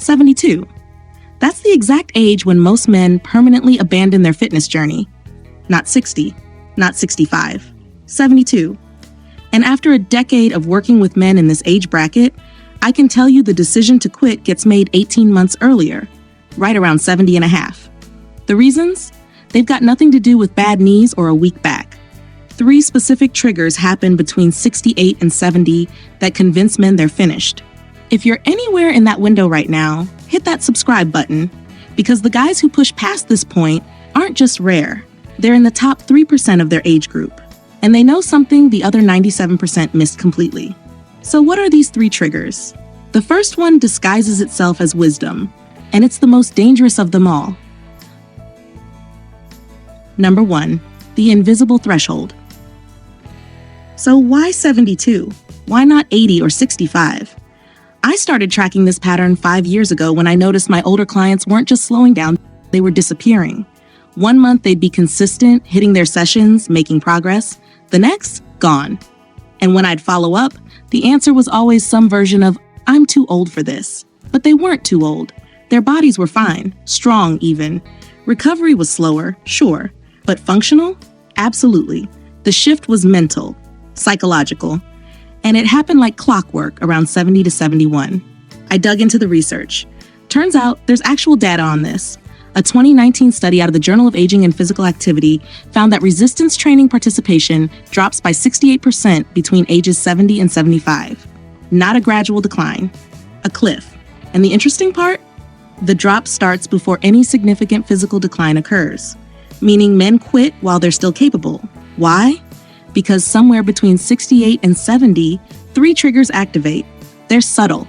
72. That's the exact age when most men permanently abandon their fitness journey. Not 60, not 65, 72. And after a decade of working with men in this age bracket, I can tell you the decision to quit gets made 18 months earlier, right around 70 and a half. The reasons? They've got nothing to do with bad knees or a weak back. 3 specific triggers happen between 68 and 70 that convince men they're finished. If you're anywhere in that window right now, hit that subscribe button, because the guys who push past this point aren't just rare. They're in the top 3% of their age group, and they know something the other 97% missed completely. So what are these 3 triggers? The first one disguises itself as wisdom, and it's the most dangerous of them all. Number 1, the invisible threshold. So why 72? Why not 80 or 65? I started tracking this pattern 5 years ago when I noticed my older clients weren't just slowing down, they were disappearing. 1 month they'd be consistent, hitting their sessions, making progress. The next, gone. And when I'd follow up, the answer was always some version of, I'm too old for this. But they weren't too old. Their bodies were fine, strong even. Recovery was slower, sure. But functional? Absolutely. The shift was mental, psychological. And it happened like clockwork around 70 to 71. I dug into the research. Turns out there's actual data on this. A 2019 study out of the Journal of Aging and Physical Activity found that resistance training participation drops by 68% between ages 70 and 75. Not a gradual decline, a cliff. And the interesting part? The drop starts before any significant physical decline occurs, meaning men quit while they're still capable. Why? Because somewhere between 68 and 70, 3 triggers activate. They're subtle,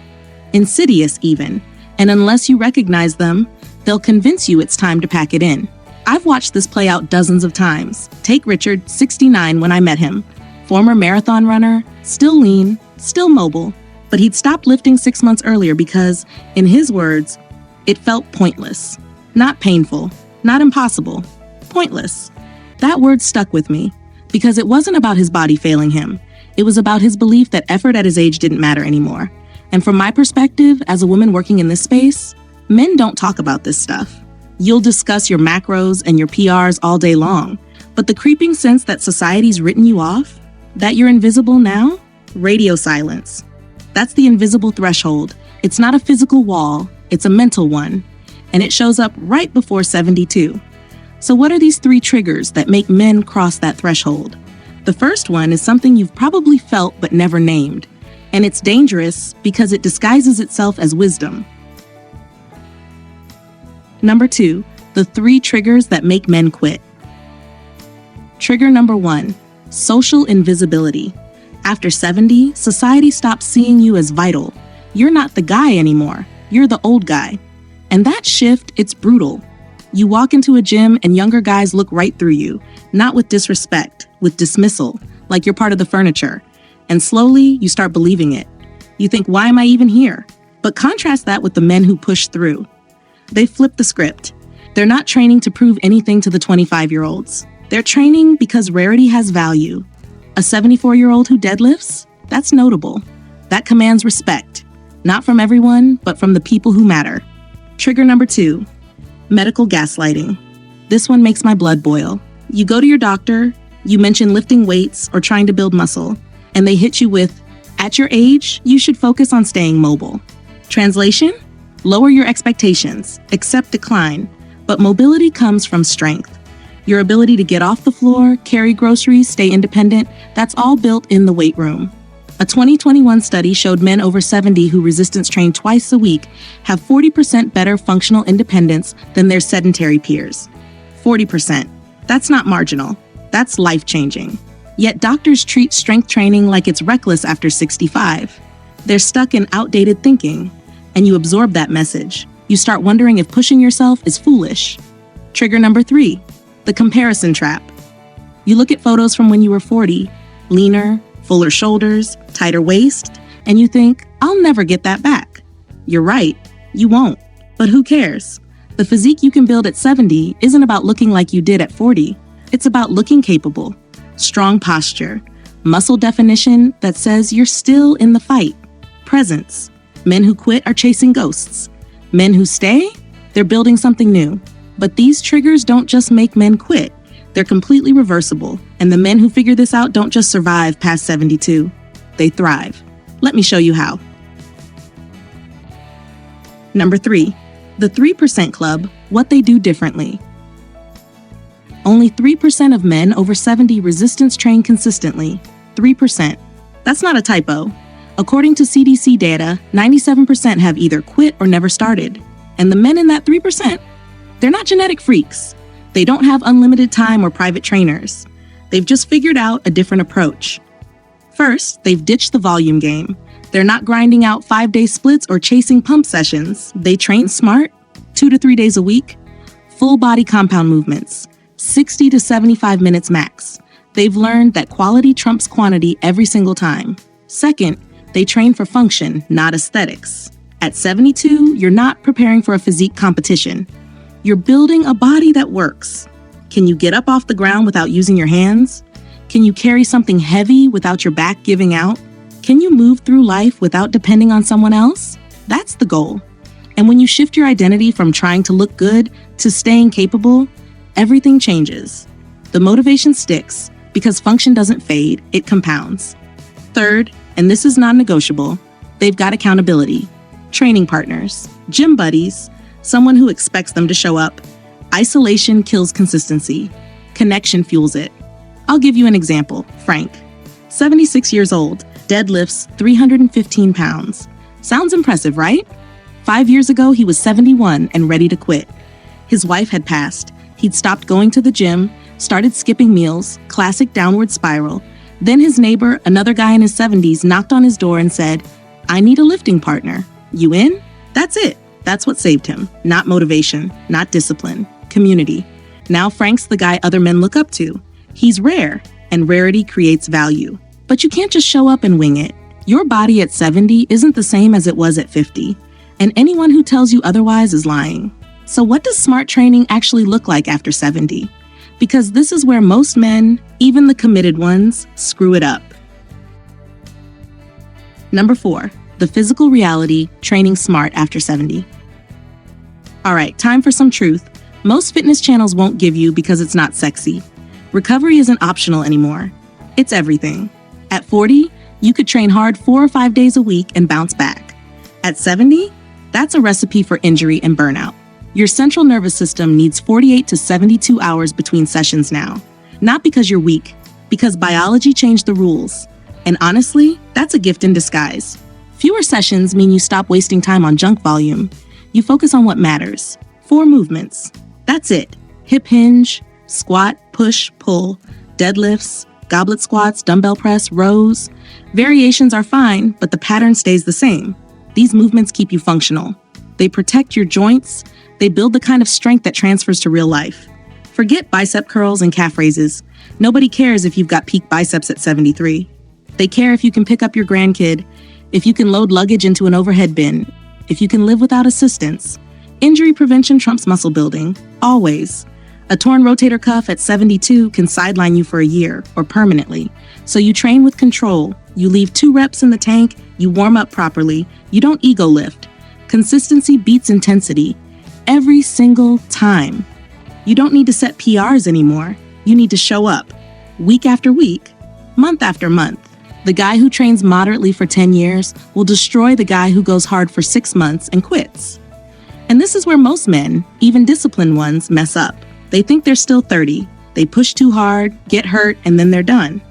insidious even, and unless you recognize them, they'll convince you it's time to pack it in. I've watched this play out dozens of times. Take Richard, 69 when I met him. Former marathon runner, still lean, still mobile, but he'd stopped lifting 6 months earlier because, in his words, it felt pointless. Not painful, not impossible, pointless. That word stuck with me because it wasn't about his body failing him. It was about his belief that effort at his age didn't matter anymore. And from my perspective, as a woman working in this space, men don't talk about this stuff. You'll discuss your macros and your PRs all day long, but the creeping sense that society's written you off, that you're invisible now, radio silence. That's the invisible threshold. It's not a physical wall, it's a mental one, and it shows up right before 72. So what are these 3 triggers that make men cross that threshold? The first one is something you've probably felt but never named, and it's dangerous because it disguises itself as wisdom. Number 2, the 3 triggers that make men quit. Trigger number 1, social invisibility. After 70, society stops seeing you as vital. You're not the guy anymore. You're the old guy. And that shift, it's brutal. You walk into a gym and younger guys look right through you, not with disrespect, with dismissal, like you're part of the furniture. And slowly, you start believing it. You think, why am I even here? But contrast that with the men who push through. They flip the script. They're not training to prove anything to the 25-year-olds. They're training because rarity has value. A 74-year-old who deadlifts? That's notable. That commands respect. Not from everyone, but from the people who matter. Trigger number 2, medical gaslighting. This one makes my blood boil. You go to your doctor, you mention lifting weights or trying to build muscle, and they hit you with, at your age, you should focus on staying mobile. Translation? Lower your expectations, accept decline, but mobility comes from strength. Your ability to get off the floor, carry groceries, stay independent, that's all built in the weight room. A 2021 study showed men over 70 who resistance train twice a week have 40% better functional independence than their sedentary peers. 40%. That's not marginal. That's life-changing. Yet doctors treat strength training like it's reckless after 65. They're stuck in outdated thinking, and you absorb that message. You start wondering if pushing yourself is foolish. Trigger number 3, the comparison trap. You look at photos from when you were 40, leaner, fuller shoulders, tighter waist, and you think, I'll never get that back. You're right, you won't. But who cares? The physique you can build at 70 isn't about looking like you did at 40. It's about looking capable, strong posture, muscle definition that says you're still in the fight, presence. Men who quit are chasing ghosts. Men who stay, they're building something new. But these triggers don't just make men quit. They're completely reversible, and the men who figure this out don't just survive past 72. They thrive. Let me show you how. Number 3, the 3% Club, what they do differently. Only 3% of men over 70 resistance train consistently. 3%. That's not a typo. According to CDC data, 97% have either quit or never started. And the men in that 3%, they're not genetic freaks. They don't have unlimited time or private trainers. They've just figured out a different approach. First, they've ditched the volume game. They're not grinding out 5-day splits or chasing pump sessions. They train smart, 2 to 3 days a week, full body compound movements, 60 to 75 minutes max. They've learned that quality trumps quantity every single time. Second, they train for function, not aesthetics. At 72, you're not preparing for a physique competition. You're building a body that works. Can you get up off the ground without using your hands? Can you carry something heavy without your back giving out? Can you move through life without depending on someone else? That's the goal. And when you shift your identity from trying to look good to staying capable, everything changes. The motivation sticks because function doesn't fade, it compounds. Third, and this is non-negotiable, they've got accountability. Training partners, gym buddies, someone who expects them to show up. Isolation kills consistency. Connection fuels it. I'll give you an example. Frank, 76 years old, deadlifts 315 pounds. Sounds impressive, right? 5 years ago, he was 71 and ready to quit. His wife had passed. He'd stopped going to the gym, started skipping meals, classic downward spiral. Then his neighbor, another guy in his 70s, knocked on his door and said, "I need a lifting partner. You in?" That's it. That's what saved him. Not motivation, not discipline, community. Now Frank's the guy other men look up to. He's rare, and rarity creates value. But you can't just show up and wing it. Your body at 70 isn't the same as it was at 50, and anyone who tells you otherwise is lying. So what does smart training actually look like after 70? Because this is where most men, even the committed ones, screw it up. Number 4, the physical reality, training smart after 70. All right, time for some truth. Most fitness channels won't give you because it's not sexy. Recovery isn't optional anymore. It's everything. At 40, you could train hard 4 or 5 days a week and bounce back. At 70, that's a recipe for injury and burnout. Your central nervous system needs 48 to 72 hours between sessions now. Not because you're weak, because biology changed the rules. And honestly, that's a gift in disguise. Fewer sessions mean you stop wasting time on junk volume. You focus on what matters. 4 movements. That's it. Hip hinge, squat, push, pull, deadlifts, goblet squats, dumbbell press, rows. Variations are fine, but the pattern stays the same. These movements keep you functional. They protect your joints. They build the kind of strength that transfers to real life. Forget bicep curls and calf raises. Nobody cares if you've got peak biceps at 73. They care if you can pick up your grandkid, if you can load luggage into an overhead bin, if you can live without assistance. Injury prevention trumps muscle building, always. A torn rotator cuff at 72 can sideline you for a year or permanently. So you train with control. You leave 2 reps in the tank, you warm up properly, you don't ego lift. Consistency beats intensity every single time. You don't need to set PRs anymore. You need to show up week after week, month after month. The guy who trains moderately for 10 years will destroy the guy who goes hard for 6 months and quits. And this is where most men, even disciplined ones, mess up. They think they're still 30. They push too hard, get hurt, and then they're done.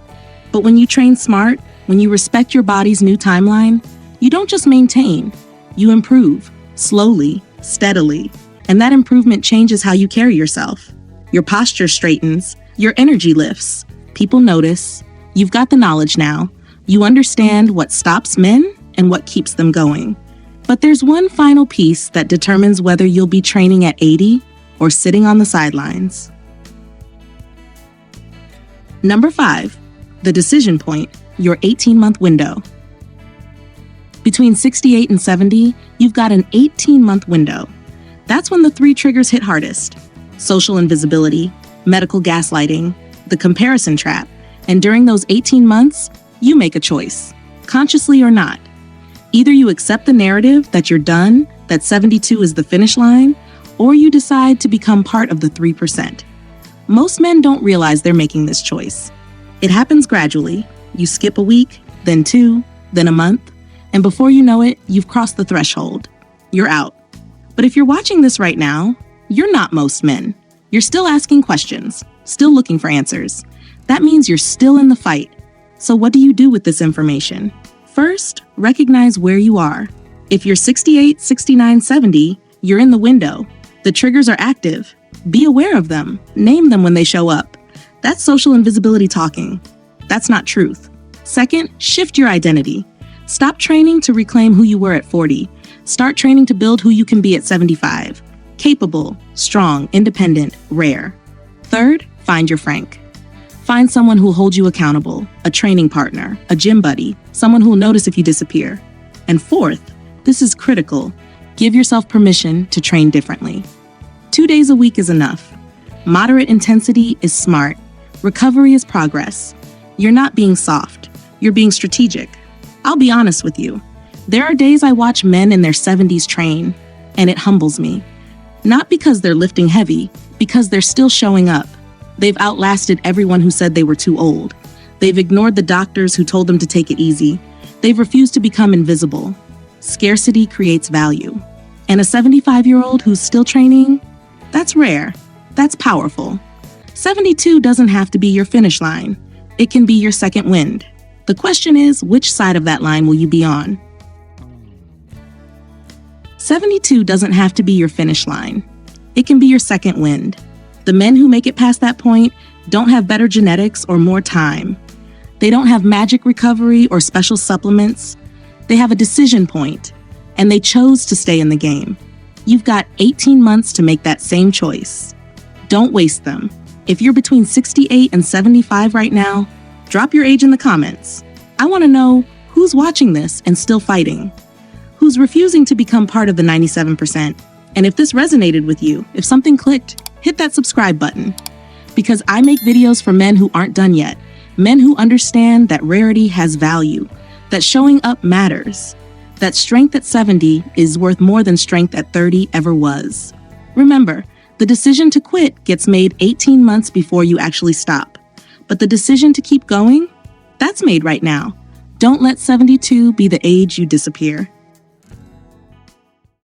But when you train smart, when you respect your body's new timeline, you don't just maintain, you improve, slowly, steadily. And that improvement changes how you carry yourself. Your posture straightens, your energy lifts. People notice. You've got the knowledge now. You understand what stops men and what keeps them going. But there's one final piece that determines whether you'll be training at 80 or sitting on the sidelines. Number 5, the decision point, your 18-month window. Between 68 and 70, you've got an 18-month window. That's when the 3 triggers hit hardest: social invisibility, medical gaslighting, the comparison trap. And during those 18 months, you make a choice, consciously or not. Either you accept the narrative that you're done that 72 is the finish line, or you decide to become part of the 3%. Most men don't realize they're making this choice. It happens gradually. You skip a week, then 2, then a month, and before you know it, you've crossed the threshold. You're out. But if you're watching this right now, you're not most men. You're still asking questions, still looking for answers. That means you're still in the fight. So what do you do with this information? First, recognize where you are. If you're 68, 69, 70, you're in the window. The triggers are active. Be aware of them. Name them when they show up. That's social invisibility talking. That's not truth. Second, shift your identity. Stop training to reclaim who you were at 40. Start training to build who you can be at 75. Capable, strong, independent, rare. Third, find your Frank. Find someone who'll hold you accountable, a training partner, a gym buddy, someone who'll notice if you disappear. And fourth, this is critical, give yourself permission to train differently. 2 days a week is enough. Moderate intensity is smart. Recovery is progress. You're not being soft. You're being strategic. I'll be honest with you. There are days I watch men in their 70s train, and it humbles me. Not because they're lifting heavy, because they're still showing up. They've outlasted everyone who said they were too old. They've ignored the doctors who told them to take it easy. They've refused to become invisible. Scarcity creates value. And a 75-year-old who's still training? That's rare. That's powerful. 72 doesn't have to be your finish line. It can be your second wind. The question is, which side of that line will you be on? 72 doesn't have to be your finish line. It can be your second wind. The men who make it past that point don't have better genetics or more time. They don't have magic recovery or special supplements. They have a decision point, and they chose to stay in the game. You've got 18 months to make that same choice. Don't waste them. If you're between 68 and 75 right now, drop your age in the comments. I want to know who's watching this and still fighting, who's refusing to become part of the 97%. And if this resonated with you, if something clicked, hit that subscribe button. Because I make videos for men who aren't done yet, men who understand that rarity has value, that showing up matters, that strength at 70 is worth more than strength at 30 ever was. Remember, the decision to quit gets made 18 months before you actually stop. But the decision to keep going, that's made right now. Don't let 72 be the age you disappear.